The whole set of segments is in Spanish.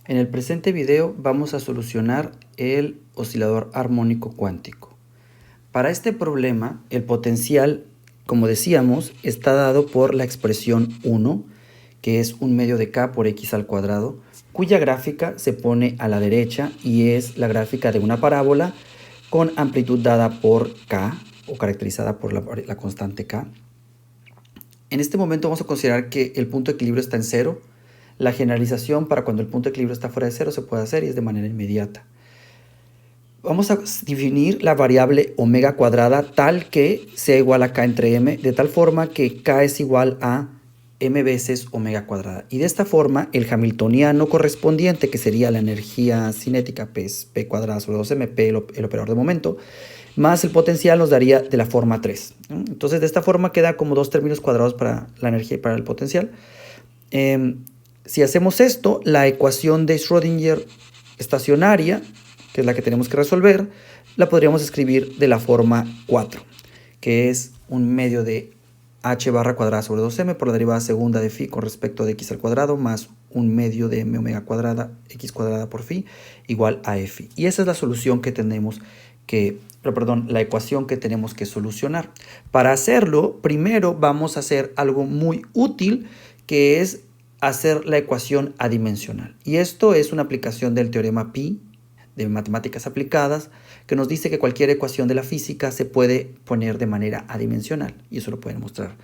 En el presente video vamos a solucionar el oscilador armónico cuántico. Para este problema, el potencial, como decíamos, está dado por la expresión 1, que es 1/2 de k por x al cuadrado, cuya gráfica se pone a la derecha y es la gráfica de una parábola con amplitud dada por k, o caracterizada por la constante k. En este momento vamos a considerar que el punto de equilibrio está en 0. La generalización para cuando el punto de equilibrio está fuera de 0 se puede hacer y es de manera inmediata. Vamos a definir la variable omega cuadrada tal que sea igual a k entre m, de tal forma que k es igual a m veces omega cuadrada. Y de esta forma, el hamiltoniano correspondiente, que sería la energía cinética, P es P cuadrada sobre 2m, P el operador de momento, más el potencial nos daría de la forma 3. Entonces, de esta forma queda como dos términos cuadrados para la energía y para el potencial. Si hacemos esto, la ecuación de Schrödinger estacionaria, que es la que tenemos que resolver, la podríamos escribir de la forma 4, que es 1/2 de h barra cuadrada sobre 2m por la derivada segunda de phi con respecto de x al cuadrado más 1/2 de m omega cuadrada x cuadrada por phi igual a f. Y esa es la solución que tenemos que, la ecuación que tenemos que solucionar. Para hacerlo, primero vamos a hacer algo muy útil, que es hacer la ecuación adimensional. Y esto es una aplicación del teorema Pi de matemáticas aplicadas, que nos dice que cualquier ecuación de la física se puede poner de manera adimensional. Y eso lo pueden mostrar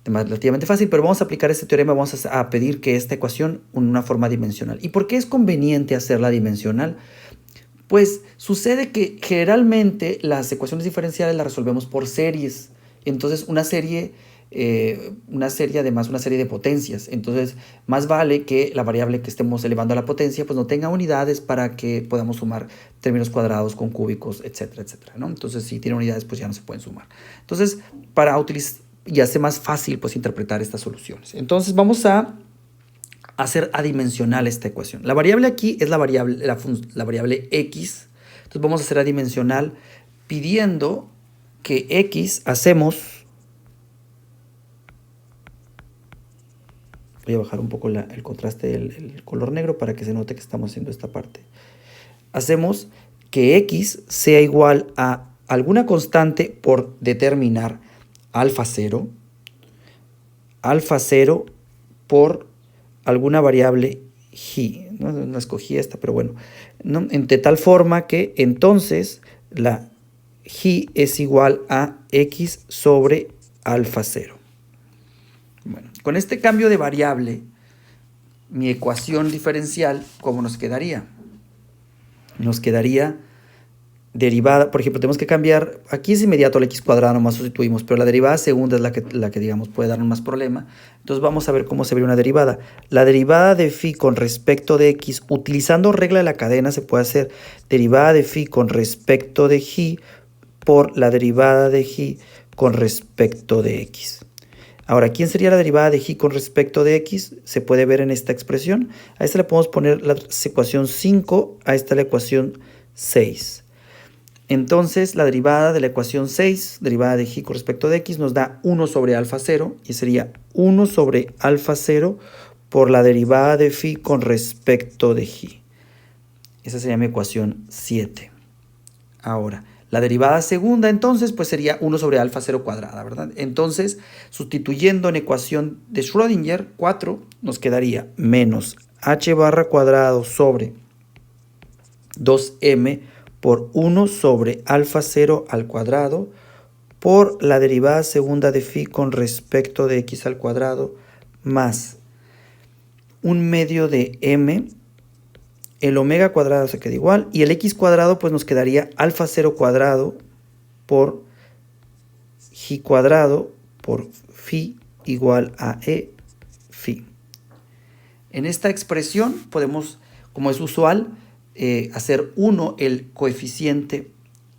relativamente fácil, pero vamos a aplicar este teorema, vamos a pedir que esta ecuación una forma dimensional. ¿Y por qué es conveniente hacerla dimensional? Pues sucede que generalmente las ecuaciones diferenciales las resolvemos por series. Entonces una serie además una serie de potencias. Entonces más vale que la variable que estemos elevando a la potencia pues no tenga unidades para que podamos sumar términos cuadrados con cúbicos, etcétera, etcétera, ¿no? Entonces si tiene unidades pues ya no se pueden sumar. Entonces para utilizar y hace más fácil pues interpretar estas soluciones. Entonces vamos a hacer adimensional esta ecuación. La variable aquí es la variable x. Entonces vamos a hacer adimensional pidiendo que x hacemos... Voy a bajar un poco el contraste del color negro para que se note que estamos haciendo esta parte. Hacemos que x sea igual a alguna constante por determinar alfa 0 por alguna variable g. No escogí esta, pero bueno. ¿No? De tal forma que entonces la g es igual a x sobre alfa 0. Bueno, con este cambio de variable, mi ecuación diferencial, ¿cómo nos quedaría? Nos quedaría derivada, por ejemplo, tenemos que cambiar, aquí es inmediato la x cuadrada, nomás sustituimos, pero la derivada segunda es la que digamos puede darnos más problema. Entonces vamos a ver cómo se ve una derivada. La derivada de phi con respecto de x, utilizando regla de la cadena, se puede hacer derivada de phi con respecto de g por la derivada de g con respecto de x. Ahora, ¿quién sería la derivada de g con respecto de x? Se puede ver en esta expresión. A esta le podemos poner la ecuación 5, a esta la ecuación 6. Entonces, la derivada de la ecuación 6, derivada de g con respecto de x, nos da 1 sobre alfa 0, y sería 1 sobre alfa 0 por la derivada de phi con respecto de g. Esa sería mi ecuación 7. Ahora, la derivada segunda, entonces, pues sería 1 sobre alfa 0 cuadrada, ¿verdad? Entonces, sustituyendo en ecuación de Schrödinger, 4, nos quedaría menos h barra cuadrado sobre 2m por 1 sobre alfa 0 al cuadrado por la derivada segunda de phi con respecto de x al cuadrado más 1/2 de m, el omega cuadrado se queda igual y el x cuadrado pues nos quedaría alfa 0 cuadrado por g cuadrado por phi igual a e phi. En esta expresión podemos, como es usual, hacer 1 el coeficiente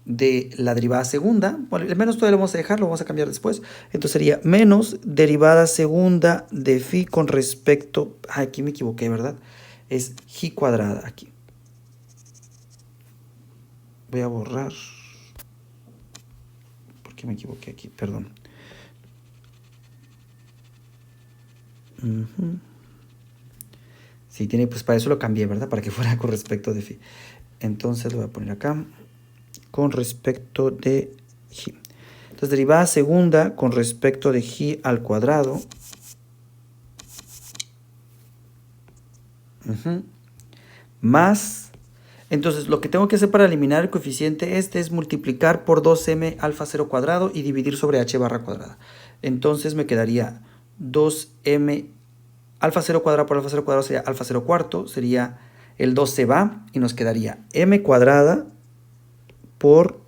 de la derivada segunda. Bueno, el menos todavía lo vamos a dejar, lo vamos a cambiar después. Entonces sería menos derivada segunda de phi con respecto... aquí me equivoqué, ¿verdad? Es g cuadrada aquí. Voy a borrar. ¿Por qué me equivoqué aquí? Perdón. Si tiene, pues para eso lo cambié, ¿verdad? Para que fuera con respecto de phi. Entonces lo voy a poner acá. Con respecto de phi. Entonces derivada segunda con respecto de phi al cuadrado. Más. Entonces lo que tengo que hacer para eliminar el coeficiente este es multiplicar por 2m alfa 0 cuadrado y dividir sobre h barra cuadrada. Entonces me quedaría 2m alfa 0 cuadrado por alfa 0 cuadrado sería alfa 0 cuarto. Sería el 2 se va y nos quedaría m cuadrada por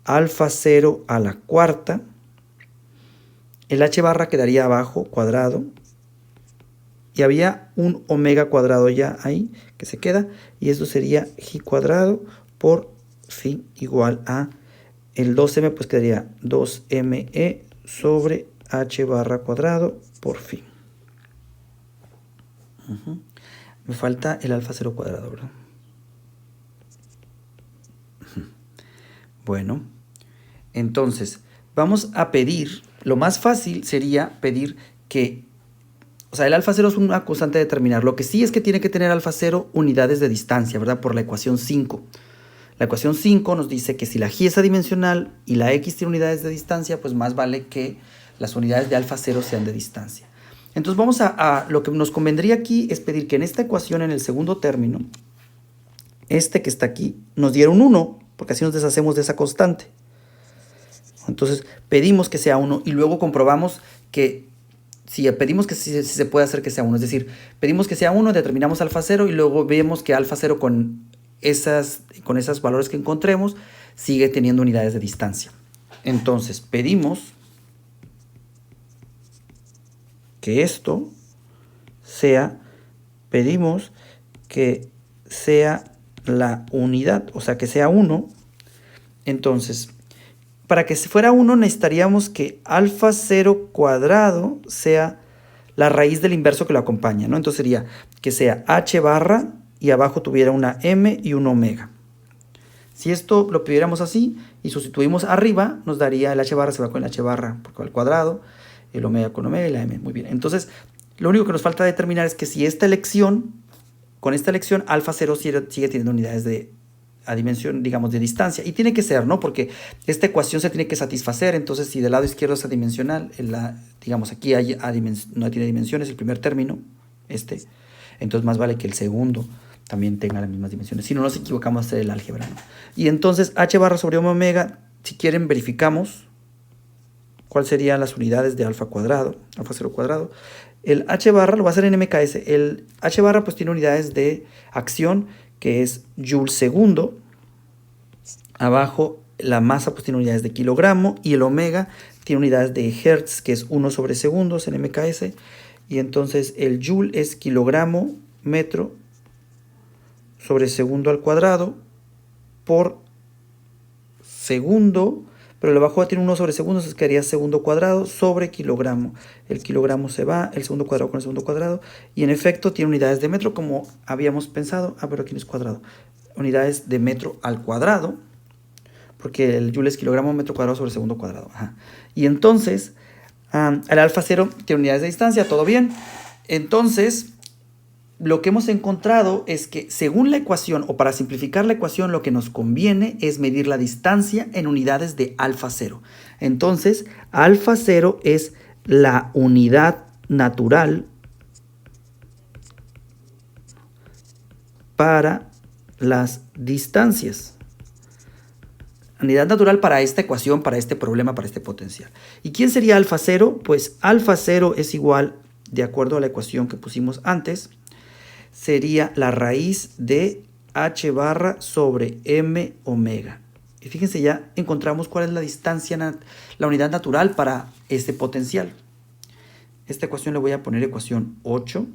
alfa 0 a la cuarta. El h barra quedaría abajo, cuadrado. Y había un omega cuadrado ya ahí, que se queda. Y esto sería phi cuadrado por phi igual a el 2m, pues quedaría 2me sobre h barra cuadrado por phi. Me falta el alfa 0 cuadrado, ¿verdad? Bueno, entonces vamos a pedir, lo más fácil sería pedir que, o sea, el alfa 0 es una constante a determinar. Lo que sí es que tiene que tener alfa 0 unidades de distancia, ¿verdad? Por la ecuación 5. La ecuación 5 nos dice que si la y es adimensional y la x tiene unidades de distancia, pues más vale que las unidades de alfa 0 sean de distancia. Entonces vamos lo que nos convendría aquí es pedir que en esta ecuación, en el segundo término, este que está aquí, nos diera un 1, porque así nos deshacemos de esa constante. Entonces pedimos que sea 1 y luego comprobamos que si pedimos que si se puede hacer que sea 1, es decir, pedimos que sea 1, determinamos alfa 0 y luego vemos que alfa 0 con esos valores que encontremos sigue teniendo unidades de distancia. Entonces pedimos que esto pedimos que sea la unidad, o sea que sea 1. Entonces, para que fuera 1 necesitaríamos que alfa 0 cuadrado sea la raíz del inverso que lo acompaña, ¿no? Entonces sería que sea h barra y abajo tuviera una m y un omega. Si esto lo pidiéramos así y sustituimos arriba, nos daría el h barra se va con el h barra porque va al cuadrado, el omega con omega y la m. Muy bien. Entonces, lo único que nos falta determinar es que si con esta elección, alfa 0 sigue teniendo unidades a dimensión, digamos, de distancia. Y tiene que ser, ¿no? Porque esta ecuación se tiene que satisfacer. Entonces, si del lado izquierdo es adimensional, digamos, aquí no tiene dimensiones, el primer término, entonces más vale que el segundo también tenga las mismas dimensiones. Si no nos equivocamos a hacer el álgebra, ¿no? Y entonces, h barra sobre omega, si quieren, verificamos cuáles serían las unidades de alfa cuadrado, alfa 0 cuadrado. El h barra lo va a hacer en mks. El h barra pues tiene unidades de acción, que es joule segundo. Abajo la masa pues tiene unidades de kilogramo y el omega tiene unidades de hertz, que es 1 sobre segundos en mks. Y entonces el joule es kilogramo metro sobre segundo al cuadrado por segundo, pero el abajo tiene 1 sobre segundo, se quedaría segundo cuadrado sobre kilogramo. El kilogramo se va, el segundo cuadrado con el segundo cuadrado, y en efecto tiene unidades de metro como habíamos pensado. Pero aquí no es cuadrado. Unidades de metro al cuadrado, porque el joule es kilogramo metro cuadrado sobre segundo cuadrado. Y entonces, el alfa 0 tiene unidades de distancia, todo bien. Entonces, lo que hemos encontrado es que según la ecuación, o para simplificar la ecuación, lo que nos conviene es medir la distancia en unidades de alfa 0. Entonces, alfa 0 es la unidad natural para las distancias. Unidad natural para esta ecuación, para este problema, para este potencial. ¿Y quién sería alfa 0? Pues alfa 0 es igual, de acuerdo a la ecuación que pusimos antes, sería la raíz de h barra sobre m omega. Y fíjense, ya encontramos cuál es la distancia, la unidad natural para este potencial. Esta ecuación le voy a poner ecuación 8.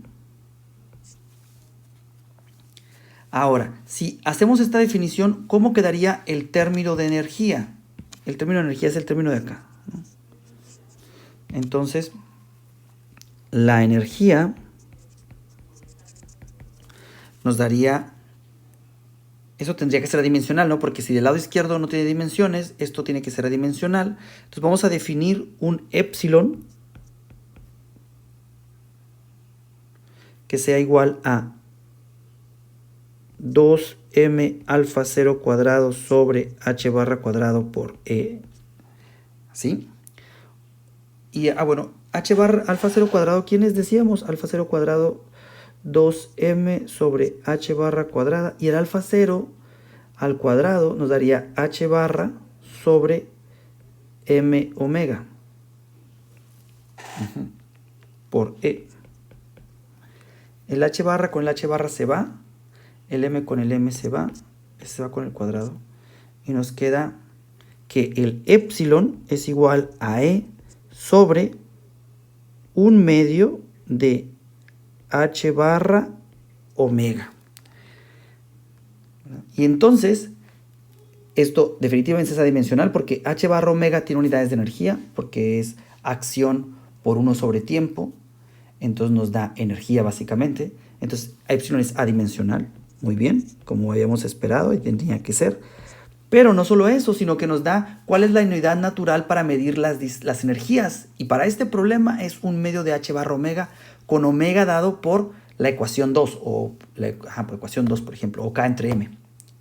Ahora, si hacemos esta definición, ¿cómo quedaría el término de energía? El término de energía es el término de acá, ¿no? Entonces, la energía nos daría, eso tendría que ser adimensional, ¿no? Porque si del lado izquierdo no tiene dimensiones, esto tiene que ser adimensional. Entonces vamos a definir un epsilon, que sea igual a 2m alfa 0 cuadrado sobre h barra cuadrado por e. ¿Sí? Y, bueno, h barra alfa 0 cuadrado, ¿quiénes decíamos? Alfa 0 cuadrado 2m sobre h barra cuadrada. Y el alfa 0 al cuadrado nos daría h barra sobre m omega por e. El h barra con el h barra se va, el m con el m se va con el cuadrado, y nos queda que el epsilon es igual a e sobre 1/2 de h barra omega. Y entonces, esto definitivamente es adimensional porque h barra omega tiene unidades de energía, porque es acción por 1 sobre tiempo, entonces nos da energía básicamente. Entonces epsilon es adimensional, muy bien, como habíamos esperado y tenía que ser. Pero no solo eso, sino que nos da cuál es la unidad natural para medir las energías. Y para este problema es 1/2 de h barra omega, con omega dado por la ecuación 2, o por ecuación 2, por ejemplo, o k entre m.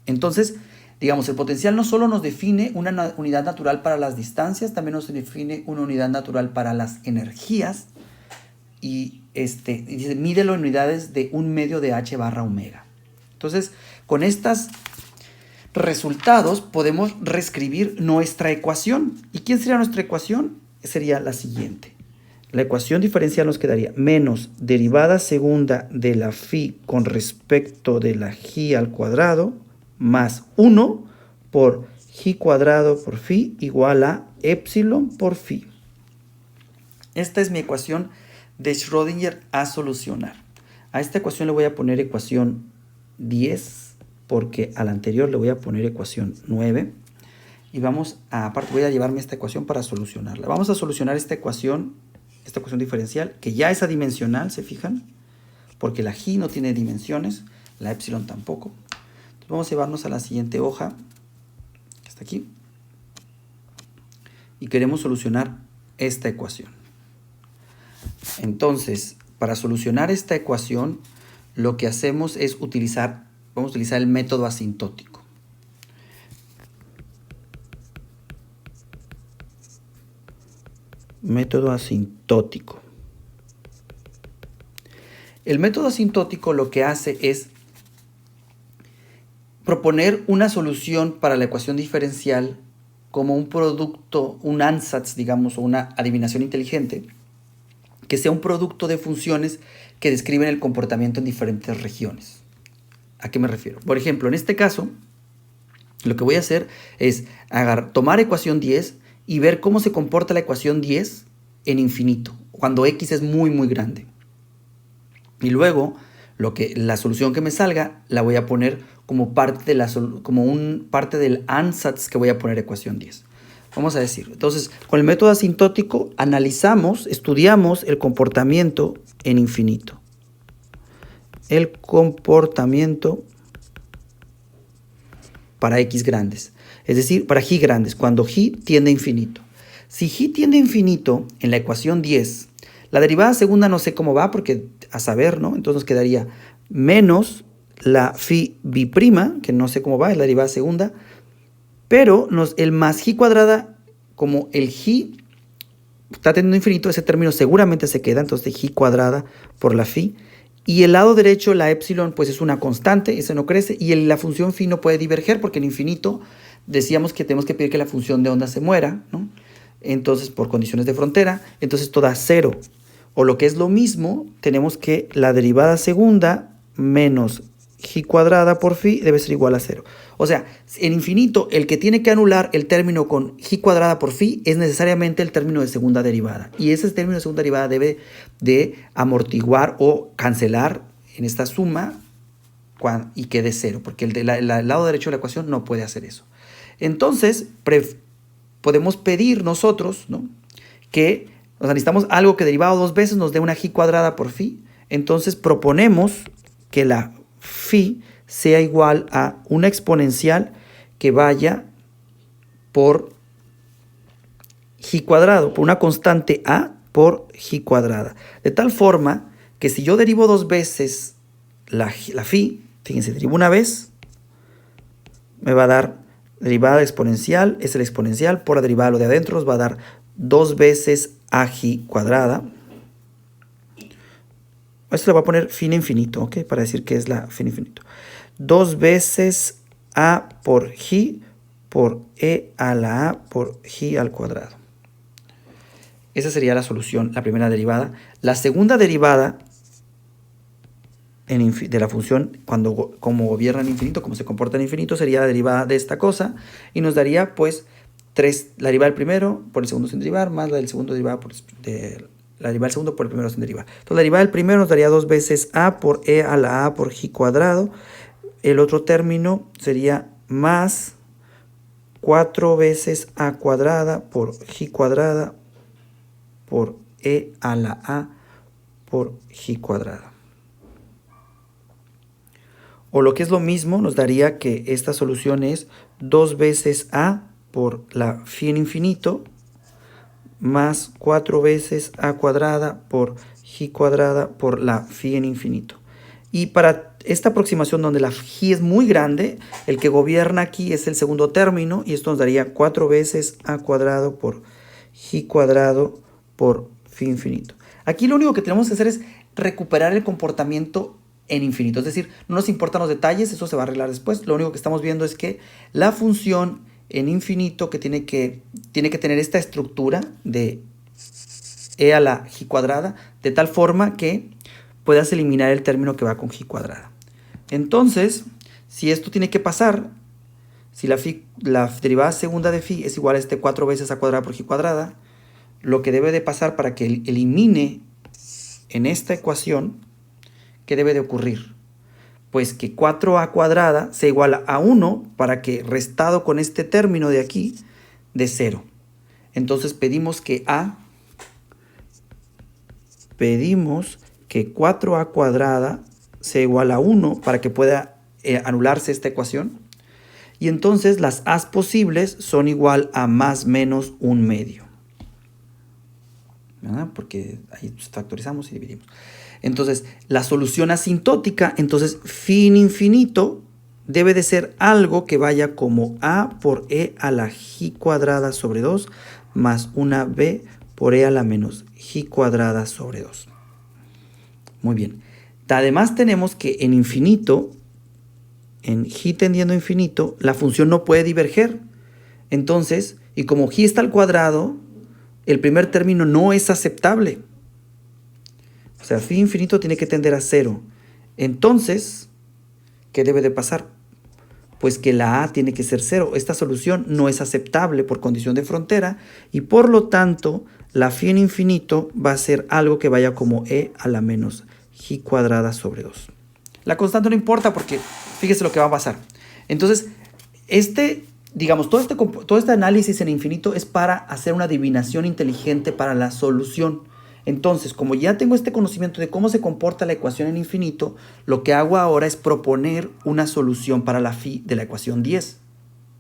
Entonces, digamos, el potencial no solo nos define una unidad natural para las distancias, también nos define una unidad natural para las energías. Y dice, mídelo en unidades de 1/2 de h barra omega. Entonces, con estos resultados podemos reescribir nuestra ecuación. ¿Y quién sería nuestra ecuación? Sería la siguiente. La ecuación diferencial nos quedaría menos derivada segunda de la phi con respecto de la g al cuadrado más 1 por g cuadrado por phi igual a epsilon por phi. Esta es mi ecuación de Schrödinger a solucionar. A esta ecuación le voy a poner ecuación 10, porque a la anterior le voy a poner ecuación 9. Y aparte voy a llevarme esta ecuación para solucionarla. Vamos a solucionar esta ecuación diferencial, que ya es adimensional, ¿se fijan? Porque la g no tiene dimensiones, la epsilon tampoco. Entonces vamos a llevarnos a la siguiente hoja, que está aquí. Y queremos solucionar esta ecuación. Entonces, para solucionar esta ecuación, lo que hacemos es vamos a utilizar el método asintótico. Método asintótico. El método asintótico lo que hace es proponer una solución para la ecuación diferencial como un producto, un ansatz, digamos, o una adivinación inteligente, que sea un producto de funciones que describen el comportamiento en diferentes regiones. ¿A qué me refiero? Por ejemplo, en este caso, lo que voy a hacer es tomar ecuación 10 y ver cómo se comporta la ecuación 10 en infinito, cuando x es muy, muy grande. Y luego, la solución que me salga, la voy a poner como parte del ansatz que voy a poner ecuación 10. Vamos a decir, entonces, con el método asintótico estudiamos el comportamiento en infinito. El comportamiento para x grandes, es decir, para g grandes, cuando g tiende a infinito. Si g tiende a infinito en la ecuación 10, la derivada segunda no sé cómo va, porque a saber, ¿no? Entonces nos quedaría menos la phi b', que no sé cómo va, es la derivada segunda, pero el más g cuadrada, como el g está tendiendo a infinito, ese término seguramente se queda, entonces g cuadrada por la phi. Y el lado derecho, la epsilon, pues es una constante, ese no crece, y la función phi no puede diverger, porque en infinito decíamos que tenemos que pedir que la función de onda se muera, ¿no? Entonces, por condiciones de frontera, entonces esto da 0. O lo que es lo mismo, tenemos que la derivada segunda menos g cuadrada por phi debe ser igual a 0. O sea, en infinito, el que tiene que anular el término con g cuadrada por phi es necesariamente el término de segunda derivada. Y ese término de segunda derivada debe de amortiguar o cancelar en esta suma y quede 0, porque el lado derecho de la ecuación no puede hacer eso. Entonces, podemos pedir nosotros, ¿no?, que necesitamos algo que derivado 2 veces nos dé una g cuadrada por phi. Entonces proponemos que la phi sea igual a una exponencial que vaya por g cuadrado, por una constante a por g cuadrada. De tal forma que si yo derivo dos veces la phi, fíjense, derivo una vez, me va a dar derivada exponencial, es el exponencial, por la derivada de lo de adentro nos va a dar dos veces AJ cuadrada. Esto le voy a poner fin infinito, ¿ok? Para decir que es la fin infinito. Dos veces A por J por E a la A por J al cuadrado. Esa sería la solución, la primera derivada. La segunda derivada de la función, como gobierna en infinito, como se comporta en infinito, sería la derivada de esta cosa. Y nos daría, pues, la derivada del primero por el segundo sin derivar, más la del segundo derivada la derivada del segundo por el primero sin derivar. Entonces, la derivada del primero nos daría dos veces A por E a la A por J cuadrado. El otro término sería más 4 veces A cuadrada por J cuadrada por E a la A por J cuadrada. O lo que es lo mismo, nos daría que esta solución es 2 veces A por la phi en infinito más 4 veces A cuadrada por J cuadrada por la phi en infinito. Y para esta aproximación donde la J es muy grande, el que gobierna aquí es el segundo término, y esto nos daría 4 veces A cuadrado por J cuadrado por phi infinito. Aquí lo único que tenemos que hacer es recuperar el comportamiento en infinito. Es decir, no nos importan los detalles, eso se va a arreglar después. Lo único que estamos viendo es que la función en infinito que tiene que tener esta estructura de E a la J cuadrada, de tal forma que puedas eliminar el término que va con J cuadrada. Entonces, si esto tiene que pasar, si la derivada segunda de phi es igual a 4 veces A cuadrada por J cuadrada, lo que debe de pasar para que elimine en esta ecuación, ¿qué debe de ocurrir? Pues que 4A cuadrada sea igual a 1 para que restado con este término de aquí, de 0. Entonces pedimos que 4A cuadrada sea igual a 1 para que pueda anularse esta ecuación. Y entonces las A's posibles son igual a más menos 1/2. ¿Verdad? Porque ahí factorizamos y dividimos. Entonces, la solución asintótica, entonces fin infinito debe de ser algo que vaya como A por E a la J cuadrada sobre 2 más una B por E a la menos J cuadrada sobre 2. Muy bien. Además tenemos que en infinito, en J tendiendo a infinito, la función no puede diverger. Entonces, y como J está al cuadrado, el primer término no es aceptable. O sea, phi infinito tiene que tender a 0. Entonces, ¿qué debe de pasar? Pues que la A tiene que ser 0. Esta solución no es aceptable por condición de frontera y por lo tanto, la phi en infinito va a ser algo que vaya como E a la menos J cuadrada sobre 2. La constante no importa porque fíjese lo que va a pasar. Entonces, todo este análisis en infinito es para hacer una adivinación inteligente para la solución. Entonces, como ya tengo este conocimiento de cómo se comporta la ecuación en infinito, lo que hago ahora es proponer una solución para la phi de la ecuación 10.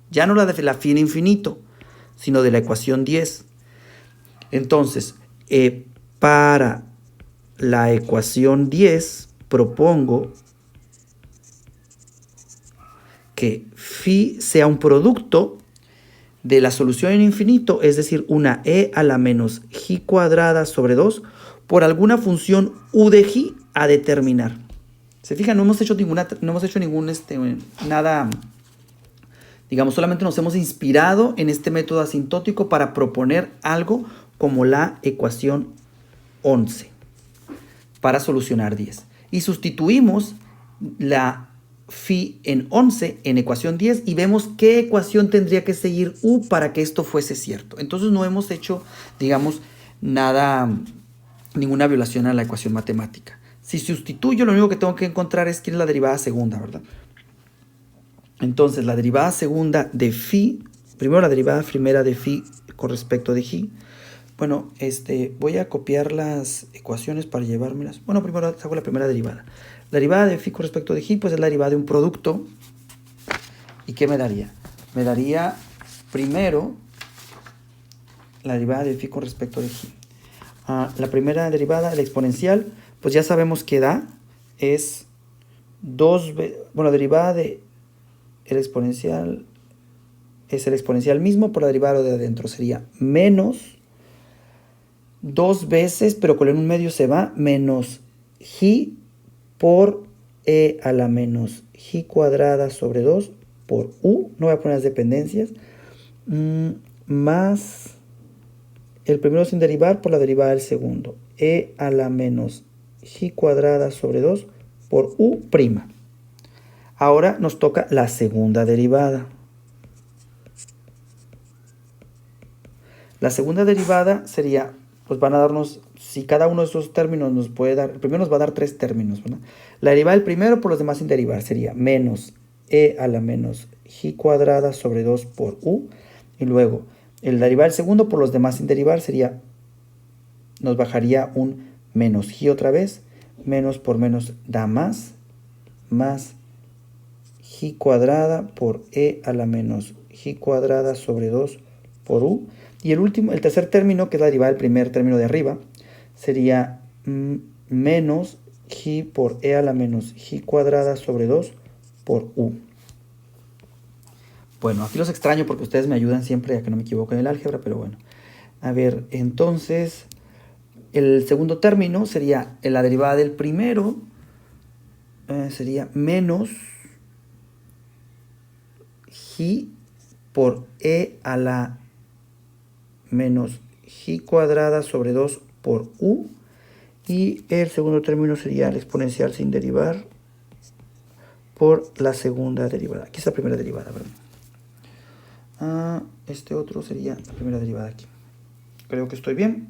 Ya no la de la phi en infinito, sino de la ecuación 10. Entonces, para la ecuación 10, propongo que phi sea un producto de la solución en infinito, es decir, una E a la menos J cuadrada sobre 2 por alguna función U de J a determinar. Se fijan, no hemos hecho nada, digamos, solamente nos hemos inspirado en este método asintótico para proponer algo como la ecuación 11 para solucionar 10. Y sustituimos la phi en 11 en ecuación 10 y vemos qué ecuación tendría que seguir U para que esto fuese cierto. Entonces no hemos hecho, digamos, ninguna violación a la ecuación matemática. Si sustituyo, lo único que tengo que encontrar es quién es la derivada segunda, ¿verdad? Entonces la derivada segunda de phi, primero la derivada primera de phi con respecto de J. Bueno, voy a copiar las ecuaciones para llevármelas. Bueno, primero hago la primera derivada. La derivada de phi con respecto de J, pues es la derivada de un producto. ¿Y qué me daría? Me daría primero la derivada de phi con respecto de J. La primera derivada, la exponencial, pues ya sabemos que da es 2 veces, bueno, la derivada de el exponencial es el exponencial mismo por la derivada de adentro, sería menos 2 veces, pero con el 1 medio se va, menos ji por e a la menos ji cuadrada sobre 2 por u, no voy a poner las dependencias, más el primero sin derivar por la derivada del segundo, e a la menos ji cuadrada sobre 2 por u prima. Ahora nos toca la segunda derivada. La segunda derivada sería, pues van a darnos, si cada uno de esos términos nos puede dar, el primero nos va a dar 3 términos, ¿verdad? La derivada del primero por los demás sin derivar sería menos e a la menos ji cuadrada sobre 2 por u. Y luego, el derivada del segundo por los demás sin derivar sería, nos bajaría un menos ji otra vez, menos por menos da más ji cuadrada por e a la menos ji cuadrada sobre 2 por u. Y el tercer término, que es la derivada del primer término de arriba, sería menos ji por e a la menos ji cuadrada sobre 2 por u. Bueno, aquí los extraño porque ustedes me ayudan siempre a que no me equivoque en el álgebra, pero bueno. A ver, entonces, el segundo término sería la derivada del primero, sería menos ji por e a la menos ji cuadrada sobre 2 por u. Y el segundo término sería el exponencial sin derivar por la segunda derivada. Aquí es la primera derivada, ¿verdad? Este otro sería la primera derivada aquí. Creo que estoy bien.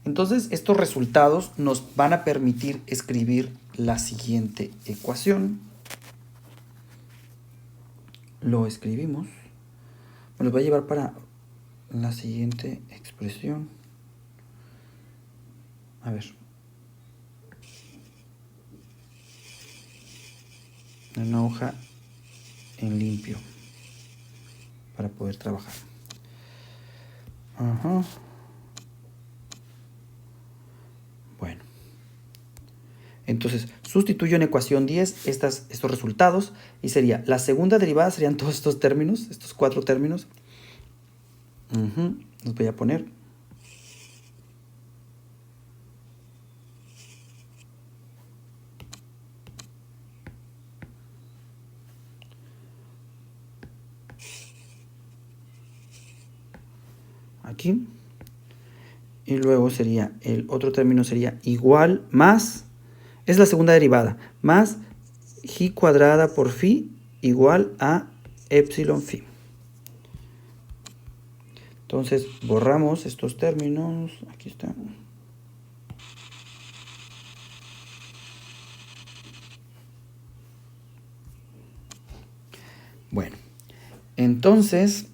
Entonces, estos resultados nos van a permitir escribir la siguiente ecuación. Lo escribimos. Me los voy a llevar para la siguiente expresión. A ver. Una hoja en limpio para poder trabajar. Bueno. Entonces, sustituyo en ecuación 10 estos resultados y sería, la segunda derivada serían todos estos términos, estos 4 términos. Los voy a poner. Aquí. Y luego sería, el otro término sería igual más, es la segunda derivada, más ji cuadrada por phi igual a epsilon phi. Entonces, borramos estos términos. Aquí está. Bueno, entonces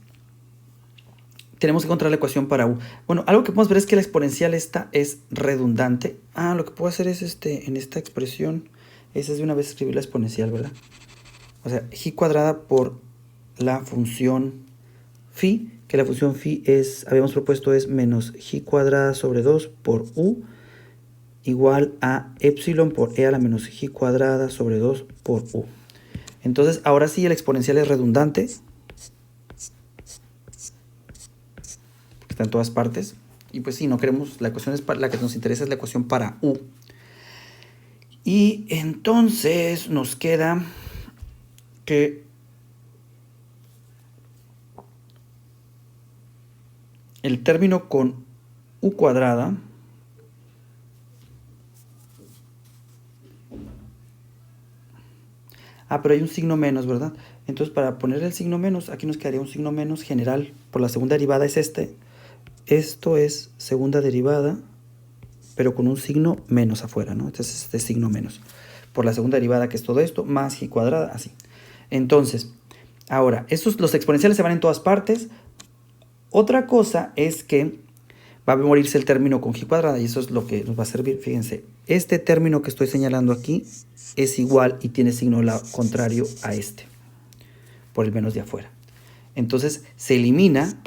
tenemos que encontrar la ecuación para u. Bueno, algo que podemos ver es que la exponencial esta es redundante. Lo que puedo hacer es en esta expresión, es de una vez escribir la exponencial, ¿verdad? O sea, ji cuadrada por la función phi, que la función phi habíamos propuesto es menos ji cuadrada sobre 2 por u igual a epsilon por e a la menos ji cuadrada sobre 2 por u. Entonces, ahora sí el exponencial es redundante, porque está en todas partes. Y pues sí, no queremos, la ecuación es la que nos interesa es la ecuación para u. Y entonces nos queda que el término con u cuadrada pero hay un signo menos, ¿verdad? Entonces, para poner el signo menos, aquí nos quedaría un signo menos general. Por la segunda derivada es este. Esto es segunda derivada, pero con un signo menos afuera, ¿no? Este es este signo menos. Por la segunda derivada, que es todo esto, más ji cuadrada, así. Entonces, ahora, los exponenciales se van en todas partes. Otra cosa es que va a morirse el término con ji cuadrada, y eso es lo que nos va a servir. Fíjense, este término que estoy señalando aquí es igual y tiene signo contrario a este, por el menos de afuera. Entonces se elimina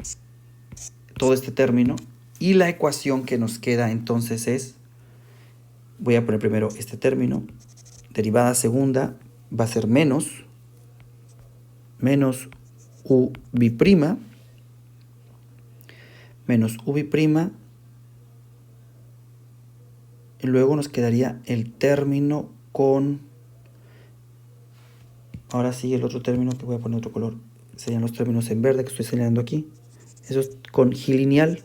todo este término y la ecuación que nos queda entonces es voy a poner primero este término. Derivada segunda va a ser menos u bi'prima menos u bi'prima, y luego nos quedaría el término con, ahora sí el otro término que voy a poner otro color, serían los términos en verde que estoy señalando aquí, eso es con ji lineal.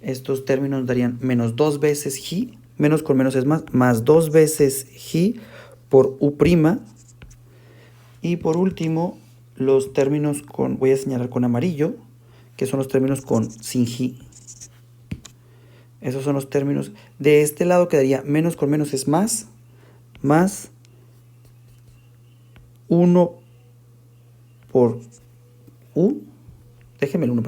Estos términos nos darían menos 2 veces ji, menos con menos es más 2 veces ji por u', y por último los términos con, voy a señalar con amarillo, que son los términos con sin ji. Esos son los términos. De este lado quedaría menos con menos es más 1 por u. Déjenme el 1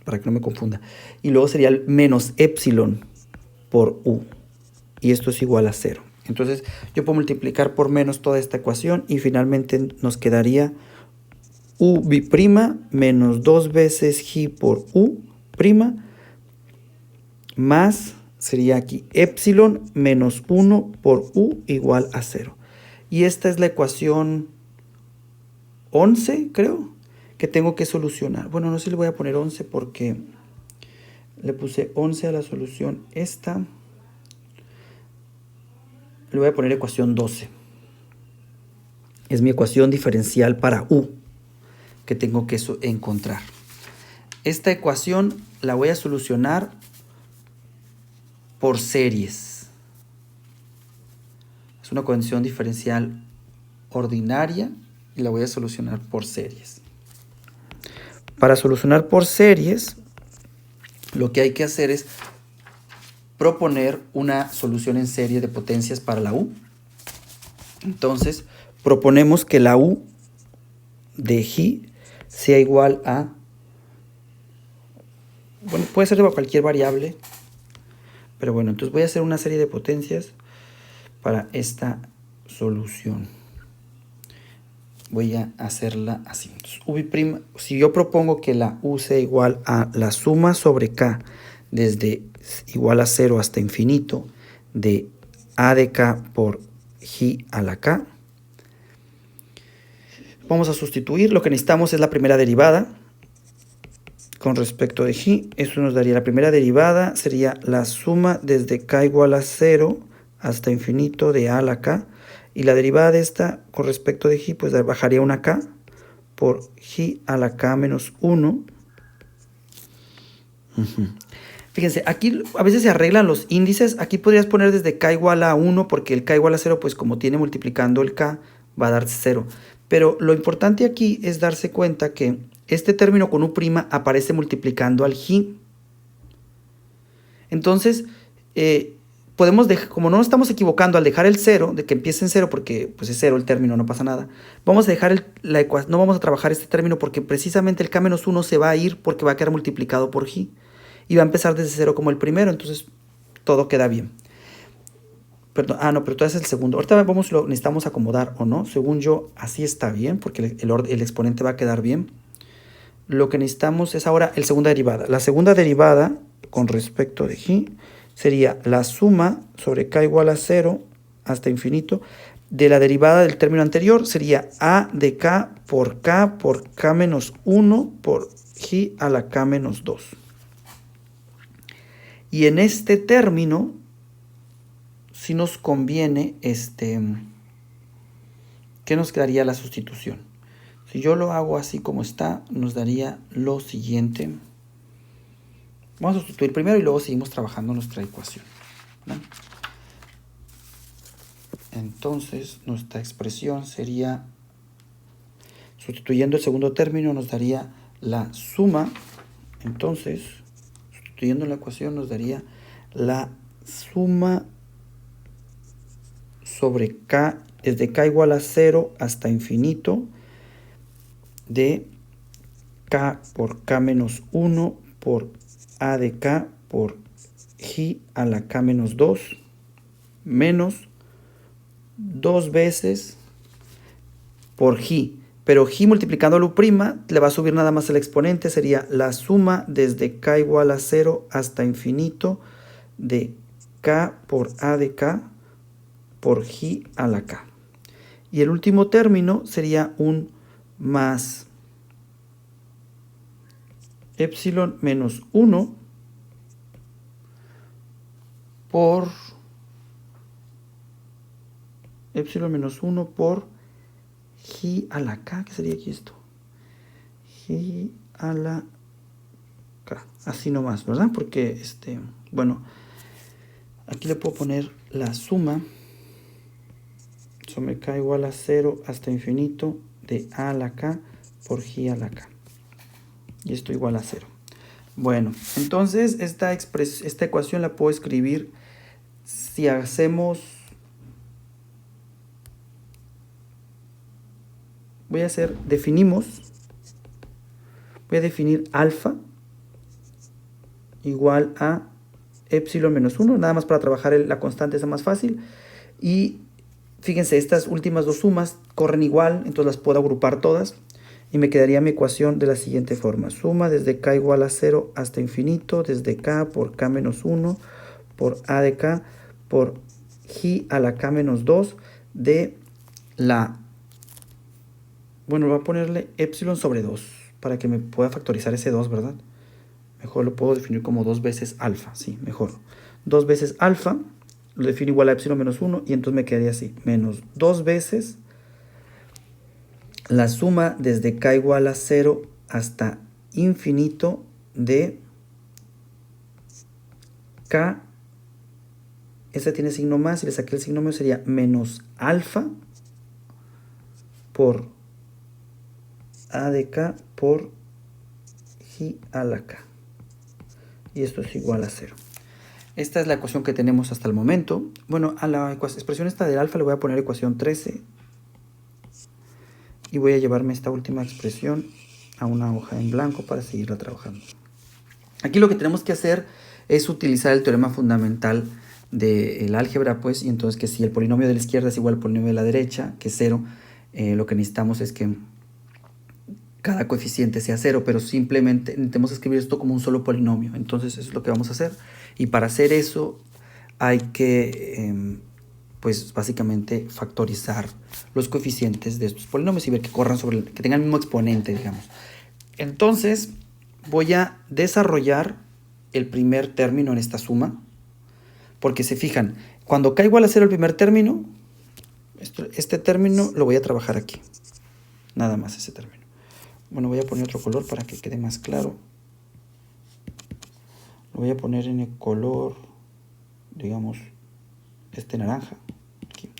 para que no me confunda. Y luego sería el menos epsilon por u. Y esto es igual a 0. Entonces yo puedo multiplicar por menos toda esta ecuación y finalmente nos quedaría u bi'prima menos 2 veces ji por u' más, sería aquí epsilon menos 1 por u igual a 0. Y esta es la ecuación 11, creo, que tengo que solucionar. Bueno, no sé si le voy a poner 11 porque le puse 11 a la solución esta. Le voy a poner ecuación 12. Es mi ecuación diferencial para u que tengo que encontrar. Esta ecuación la voy a solucionar por series. Es una condición diferencial ordinaria y la voy a solucionar por series. Para solucionar por series, lo que hay que hacer es proponer una solución en serie de potencias para la u. Entonces, proponemos que la u de ji sea igual a, bueno, puede ser de cualquier variable, pero bueno, entonces voy a hacer una serie de potencias para esta solución. Voy a hacerla así. Entonces, u', si yo propongo que la u sea igual a la suma sobre k desde igual a 0 hasta infinito de a de k por ji a la k, vamos a sustituir. Lo que necesitamos es la primera derivada con respecto de ji. Eso nos daría la primera derivada, sería la suma desde k igual a 0 hasta infinito de a la k. Y la derivada de esta con respecto de ji, pues bajaría una k por ji a la k menos 1. Fíjense, aquí a veces se arreglan los índices. Aquí podrías poner desde k igual a 1 porque el k igual a 0, pues como tiene multiplicando el k, va a dar 0. Pero lo importante aquí es darse cuenta que este término con u' aparece multiplicando al ji. Entonces, podemos dejar, como no nos estamos equivocando al dejar el 0, de que empiece en 0 porque pues es 0 el término, no pasa nada, vamos a dejar la ecuación, no vamos a trabajar este término porque precisamente el k-1 se va a ir porque va a quedar multiplicado por ji y va a empezar desde 0 como el primero, entonces todo queda bien. Perdón, no, pero tú es el segundo. Ahorita vamos, lo necesitamos acomodar o no. Según yo, así está bien porque el exponente va a quedar bien. Lo que necesitamos es ahora la segunda derivada. La segunda derivada con respecto de ji sería la suma sobre k igual a 0 hasta infinito de la derivada del término anterior. Sería a de k por k menos 1 por ji a la k menos 2. Y en este término, si nos conviene, ¿qué nos quedaría la sustitución? Si yo lo hago así como está, nos daría lo siguiente. Vamos a sustituir primero y luego seguimos trabajando nuestra ecuación, ¿no? Entonces, nuestra expresión sería, sustituyendo el segundo término, nos daría la suma. Entonces, sustituyendo la ecuación, nos daría la suma sobre k, desde k igual a 0 hasta infinito, de k por k menos 1 por a de k por ji a la k menos 2 menos 2 veces por ji. Pero ji multiplicando al u' le va a subir nada más el exponente, sería la suma desde k igual a 0 hasta infinito de K por A de K por J a la K. Y el último término sería un más epsilon menos 1 por epsilon menos 1 por J a la K. ¿Qué sería aquí esto? J a la K. Así nomás, ¿verdad? Porque, bueno, aquí le puedo poner la suma sobre K igual a 0 hasta infinito de A a la K por J a la K. Y esto igual a 0. Bueno, entonces esta ecuación la puedo escribir si hacemos... voy a definir alfa igual a epsilon menos 1, nada más para trabajar la constante es más fácil. Y fíjense, estas últimas dos sumas corren igual, entonces las puedo agrupar todas. Y me quedaría mi ecuación de la siguiente forma. Suma desde K igual a 0 hasta infinito, desde K por K menos 1 por A de K por J a la K menos 2 de la... bueno, voy a ponerle epsilon sobre 2 para que me pueda factorizar ese 2, ¿verdad? Mejor lo puedo definir como 2 veces alfa, sí, mejor. 2 veces alfa, lo defino igual a epsilon menos 1 y entonces me quedaría así. Menos 2 veces la suma desde K igual a 0 hasta infinito de K. Esta tiene signo más, si le saqué el signo menos sería menos alfa por A de K por J a la K. Y esto es igual a 0. Esta es la ecuación que tenemos hasta el momento. Bueno, a la expresión esta del alfa le voy a poner ecuación 13. Y voy a llevarme esta última expresión a una hoja en blanco para seguirla trabajando. Aquí lo que tenemos que hacer es utilizar el teorema fundamental del álgebra, pues, y entonces que si el polinomio de la izquierda es igual al polinomio de la derecha, que es 0, lo que necesitamos es que cada coeficiente sea 0, pero simplemente necesitamos escribir esto como un solo polinomio. Entonces eso es lo que vamos a hacer. Y para hacer eso hay que... pues básicamente factorizar los coeficientes de estos polinomios y ver que corran que tengan el mismo exponente, digamos. Entonces voy a desarrollar el primer término en esta suma, porque se fijan, cuando K igual a 0 el primer término, este término lo voy a trabajar aquí, nada más ese término. Bueno, voy a poner otro color para que quede más claro. Lo voy a poner en el color, digamos, naranja. Aquí.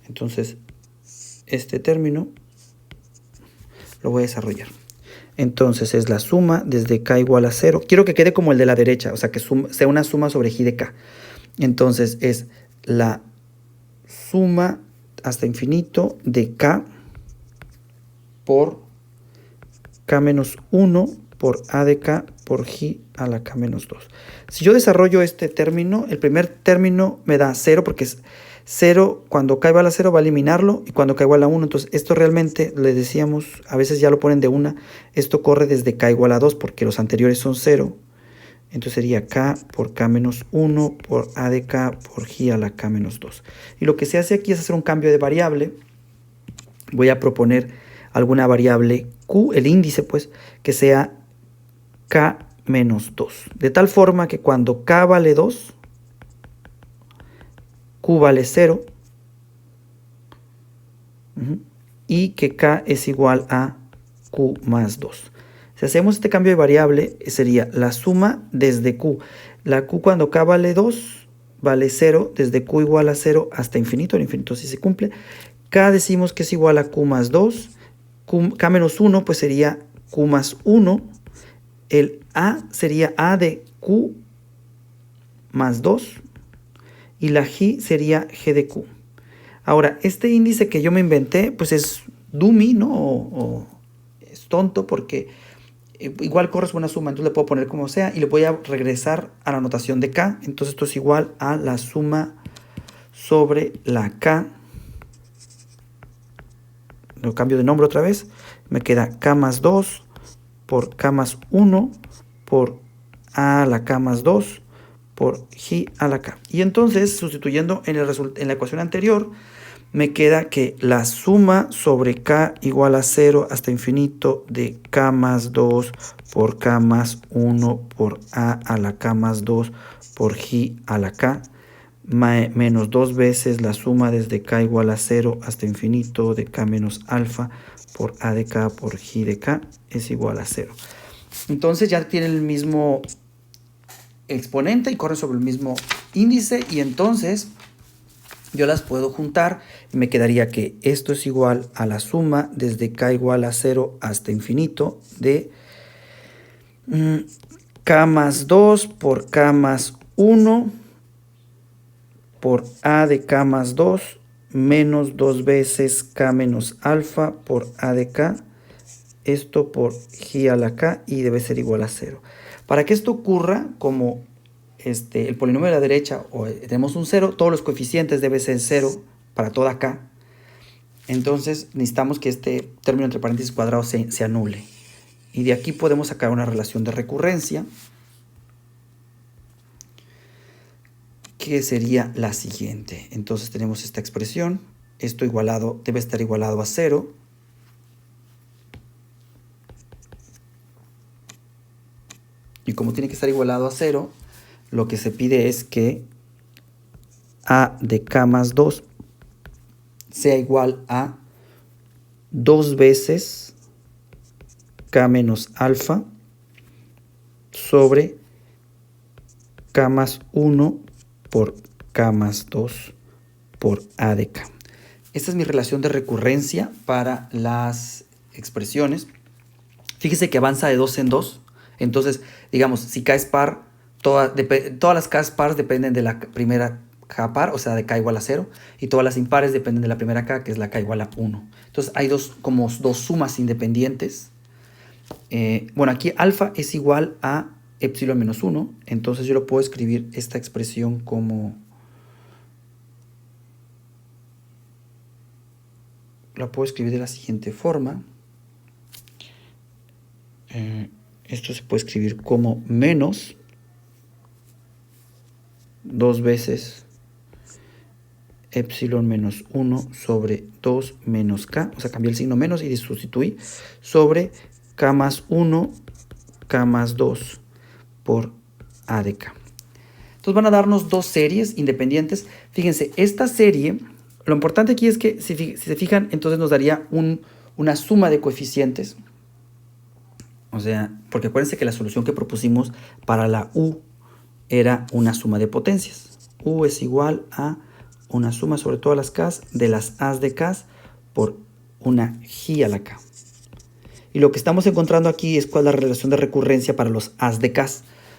Entonces, este término lo voy a desarrollar. Entonces, es la suma desde K igual a 0. Quiero que quede como el de la derecha, o sea, que sea una suma sobre J de K. Entonces, es la suma hasta infinito de K por K menos 1 por A de K por J a la K menos 2. Si yo desarrollo este término, el primer término me da 0 porque es 0, cuando K igual a 0 va a eliminarlo y cuando K igual a 1, entonces esto realmente, le decíamos, a veces ya lo ponen de una, esto corre desde K igual a 2 porque los anteriores son 0, entonces sería K por K menos 1 por A de K por J a la K menos 2. Y lo que se hace aquí es hacer un cambio de variable. Voy a proponer alguna variable Q, el índice pues, que sea K menos 2. De tal forma que cuando K vale 2, Q vale 0, y que K es igual a Q más 2. Si hacemos este cambio de variable, sería la suma desde Q. La Q cuando K vale 2, vale 0, desde Q igual a 0 hasta infinito, el infinito sí se cumple. K decimos que es igual a Q más 2, K menos 1 pues sería Q más 1, el A sería A de Q más 2 y la G sería G de Q. Ahora, este índice que yo me inventé pues es dummy, ¿no? O es tonto porque igual corre una suma, entonces le puedo poner como sea y le voy a regresar a la notación de K. Entonces esto es igual a la suma sobre la K. Lo cambio de nombre otra vez. Me queda K más 2 por K más 1 por A a la K más 2 por J a la K. Y entonces, sustituyendo en la ecuación anterior, me queda que la suma sobre K igual a 0 hasta infinito de K más 2 por K más 1 por A la K más 2 por J a la K, menos 2 veces la suma desde K igual a 0 hasta infinito de K menos alfa por A de K por J de K es igual a 0. Entonces ya tiene el mismo exponente y corre sobre el mismo índice, y entonces yo las puedo juntar y me quedaría que esto es igual a la suma desde K igual a 0 hasta infinito de K más 2 por K más 1 por A de K más 2 menos 2 veces K menos alfa por A de K, esto por J a la K, y debe ser igual a 0. Para que esto ocurra, como el polinomio de la derecha tenemos un 0, todos los coeficientes deben ser 0 para toda K. Entonces necesitamos que este término entre paréntesis cuadrados se anule. Y de aquí podemos sacar una relación de recurrencia, que sería la siguiente. Entonces tenemos esta expresión, esto igualado debe estar igualado a 0. Y como tiene que estar igualado a 0, lo que se pide es que A de K más 2 sea igual a 2 veces K menos alfa sobre K más 1 por K más 2 por A de K. Esta es mi relación de recurrencia para las expresiones. Fíjese que avanza de 2 en 2. Entonces, digamos, si K es par, todas las K par dependen de la primera K par, o sea, de K igual a 0, y todas las impares dependen de la primera K, que es la K igual a 1. Entonces, hay dos sumas independientes. Bueno, aquí alfa es igual a epsilon menos 1, entonces yo lo puedo escribir esta expresión como... La puedo escribir de la siguiente forma. Esto se puede escribir como menos 2 veces epsilon menos 1 sobre 2 menos K, o sea, cambié el signo menos y sustituí, sobre K más 1, K más 2 por A de K. Entonces van a darnos dos series independientes. Fíjense, esta serie, lo importante aquí es que si se fijan, entonces nos daría una suma de coeficientes. O sea, porque acuérdense que la solución que propusimos para la U era una suma de potencias. U es igual a una suma sobre todas las K de las A de K por una J a la K. Y lo que estamos encontrando aquí es cuál es la relación de recurrencia para los A de K.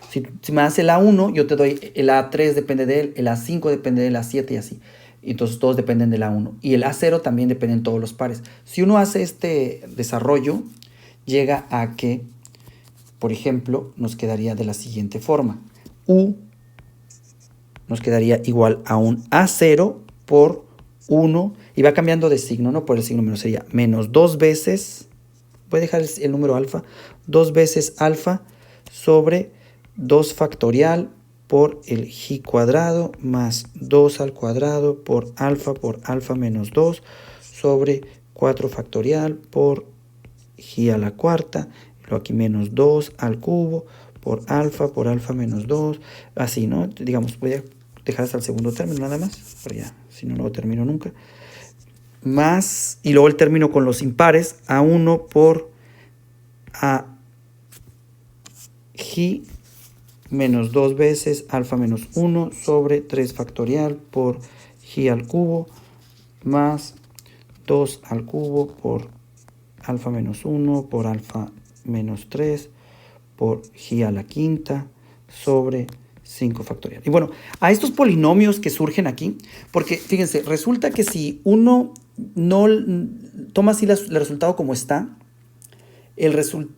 Si me das el A1, yo te doy el A3 depende de él, el A5 depende del A7 y así. Entonces todos dependen del A1. Y el A0 también dependen todos los pares. Si uno hace este desarrollo, llega a que, por ejemplo, nos quedaría de la siguiente forma. U nos quedaría igual a un A0 por 1, y va cambiando de signo, ¿no? Por el signo menos, sería menos 2 veces, voy a dejar el número alfa, 2 veces alfa sobre 2 factorial por el J cuadrado más 2 al cuadrado por alfa menos 2 sobre 4 factorial por J a la cuarta, y luego aquí menos 2 al cubo por alfa menos 2, así, ¿no? Digamos, voy a dejar hasta el segundo término nada más, pero ya, si no, lo termino nunca. Más, y luego el término con los impares, A1 por A J menos 2 veces alfa menos 1 sobre 3 factorial por J al cubo más 2 al cubo por alfa menos 1 por alfa menos 3 por J a la quinta sobre 5 factorial. Y bueno, a estos polinomios que surgen aquí, porque fíjense, resulta que si uno no toma así el resultado como está,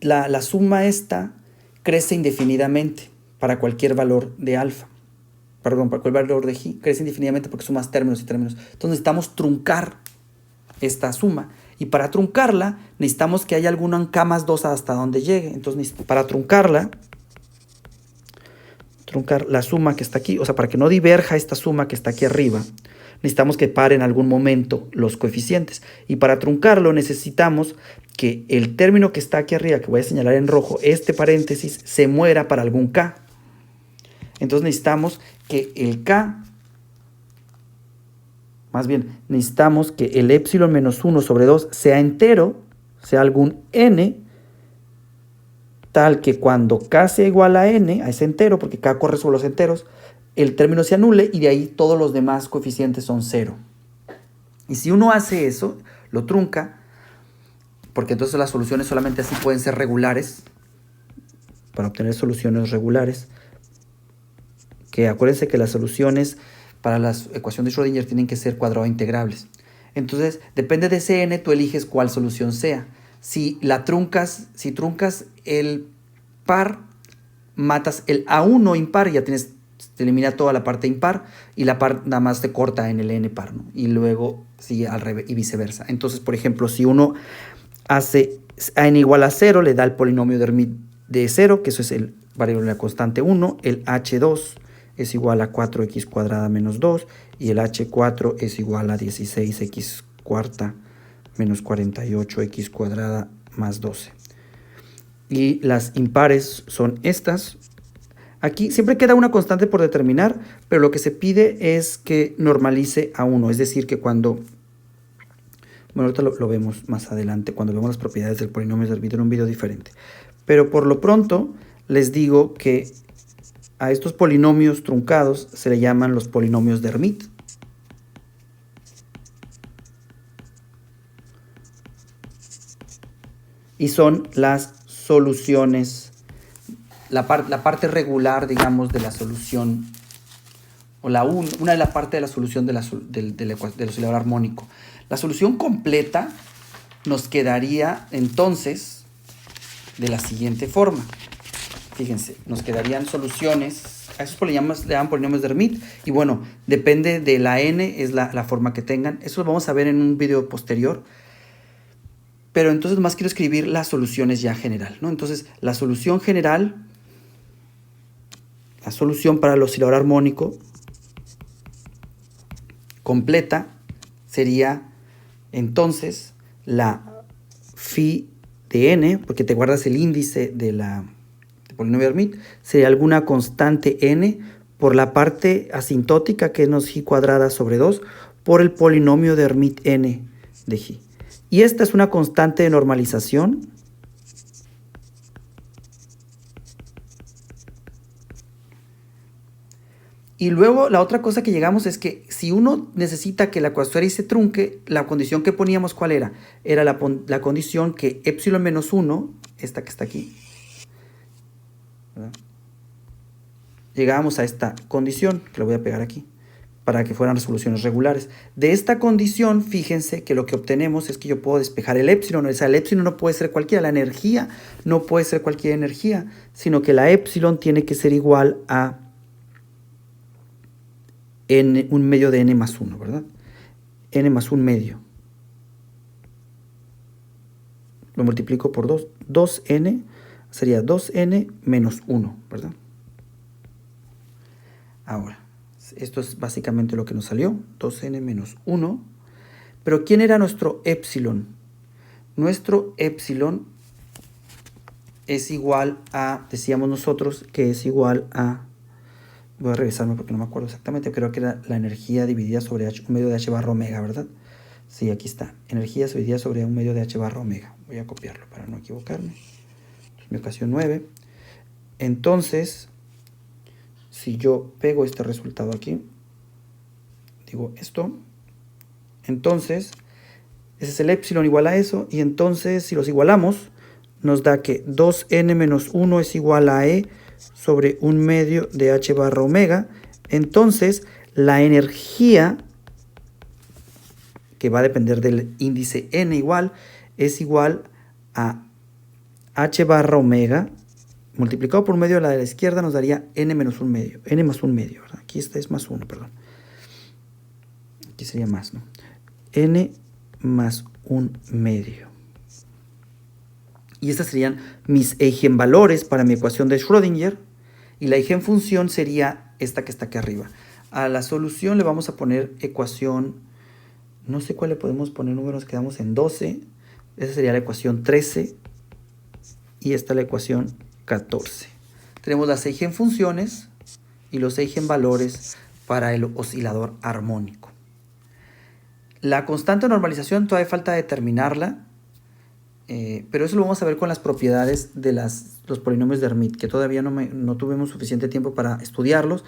la suma esta crece indefinidamente para cualquier valor de alfa. Perdón, para cualquier valor de J, crece indefinidamente porque sumas términos y términos. Entonces necesitamos truncar esta suma. Y para truncarla, necesitamos que haya alguna K más 2 hasta donde llegue. Entonces, para truncarla, truncar la suma que está aquí, o sea, para que no diverja esta suma que está aquí arriba, necesitamos que pare en algún momento los coeficientes. Y para truncarlo necesitamos que el término que está aquí arriba, que voy a señalar en rojo, este paréntesis, se muera para algún k. Entonces necesitamos que el k, más bien, necesitamos que el epsilon menos 1 sobre 2 sea entero, sea algún n, tal que cuando k sea igual a n, a ese entero, porque k corre sobre los enteros, el término se anule y de ahí todos los demás coeficientes son 0. Y si uno hace eso, lo trunca, porque entonces las soluciones solamente así pueden ser regulares, para obtener soluciones regulares, que acuérdense que las soluciones para la ecuación de Schrödinger tienen que ser cuadrado integrables. Entonces, depende de ese n, tú eliges cuál solución sea. Si truncas el par, matas el A1 impar, ya tienes, te elimina toda la parte impar y la par nada más te corta en el n par, ¿no? Y luego sigue al revés y viceversa. Entonces, por ejemplo, si uno hace a n igual a 0, le da el polinomio de Hermite de 0, que eso es el variable de la constante 1, el h2 es igual a 4x cuadrada menos 2 y el h4 es igual a 16x cuarta menos 48x cuadrada más 12. Y las impares son estas. Aquí siempre queda una constante por determinar, pero lo que se pide es que normalice a 1, es decir, que cuando... Bueno, ahorita lo vemos más adelante, cuando vemos las propiedades del polinomio de Hermite en un video diferente. Pero por lo pronto les digo que a estos polinomios truncados se le llaman los polinomios de Hermite. Y son las soluciones, la parte regular, digamos, de la solución, o una de las partes de la solución del oscilador armónico. La solución completa nos quedaría entonces de la siguiente forma. Fíjense, nos quedarían soluciones, a esos le llaman polinomios de Hermite, y bueno, depende de la n, es la forma que tengan. Eso lo vamos a ver en un video posterior. Pero entonces más quiero escribir las soluciones ya general, ¿no? Entonces, la solución general, la solución para el oscilador armónico completa sería entonces la phi de n, porque te guardas el índice del polinomio de Hermite, sería alguna constante n por la parte asintótica, que es phi cuadrada sobre 2, por el polinomio de Hermite n de g. Y esta es una constante de normalización. Y luego la otra cosa que llegamos es que si uno necesita que la ecuación se trunque, la condición que poníamos, ¿cuál era? Era la condición que epsilon menos 1, esta que está aquí, ¿verdad? Llegábamos a esta condición, que lo voy a pegar aquí, para que fueran resoluciones regulares. De esta condición, fíjense que lo que obtenemos es que yo puedo despejar el epsilon. O sea, el epsilon no puede ser cualquiera, la energía no puede ser cualquier energía, sino que la epsilon tiene que ser igual a n, un medio de n más 1, ¿verdad? N más 1 medio. Lo multiplico por 2. 2n sería 2n menos 1, ¿verdad? Ahora, esto es básicamente lo que nos salió, 2n menos 1. Pero ¿quién era nuestro epsilon? Nuestro epsilon es igual a, decíamos nosotros, que es igual a, voy a revisarme porque no me acuerdo exactamente, creo que era la energía dividida sobre h, un medio de h barra omega, ¿verdad? Sí, aquí está, energía dividida sobre un medio de h barra omega. Voy a copiarlo para no equivocarme. Mi ocasión 9. Entonces, si yo pego este resultado aquí, digo esto, entonces ese es el epsilon igual a eso, y entonces si los igualamos nos da que 2n menos 1 es igual a e sobre un medio de h barra omega. Entonces la energía, que va a depender del índice n igual, es igual a h barra omega multiplicado por un medio de la de la izquierda nos daría n menos un medio, n más un medio, ¿verdad? Aquí esta es más 1, perdón. Aquí sería más, ¿no? N más un medio. Y estas serían mis eigenvalores para mi ecuación de Schrödinger. Y la eigenfunción sería esta que está aquí arriba. A la solución le vamos a poner ecuación, no sé cuál le podemos poner, número, nos quedamos en 12. Esa sería la ecuación 13 y esta la ecuación 14. Tenemos las eigenfunciones y los eigenvalores para el oscilador armónico. La constante de normalización todavía falta determinarla, pero eso lo vamos a ver con las propiedades de los polinomios de Hermite, que todavía no tuvimos suficiente tiempo para estudiarlos.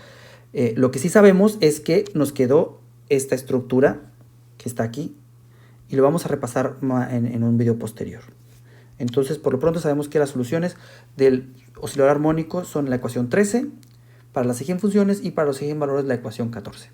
Lo que sí sabemos es que nos quedó esta estructura que está aquí y lo vamos a repasar en un video posterior. Entonces, por lo pronto sabemos que las soluciones del oscilador armónico son la ecuación 13 para las eigenfunciones y para los eigenvalores la ecuación 14.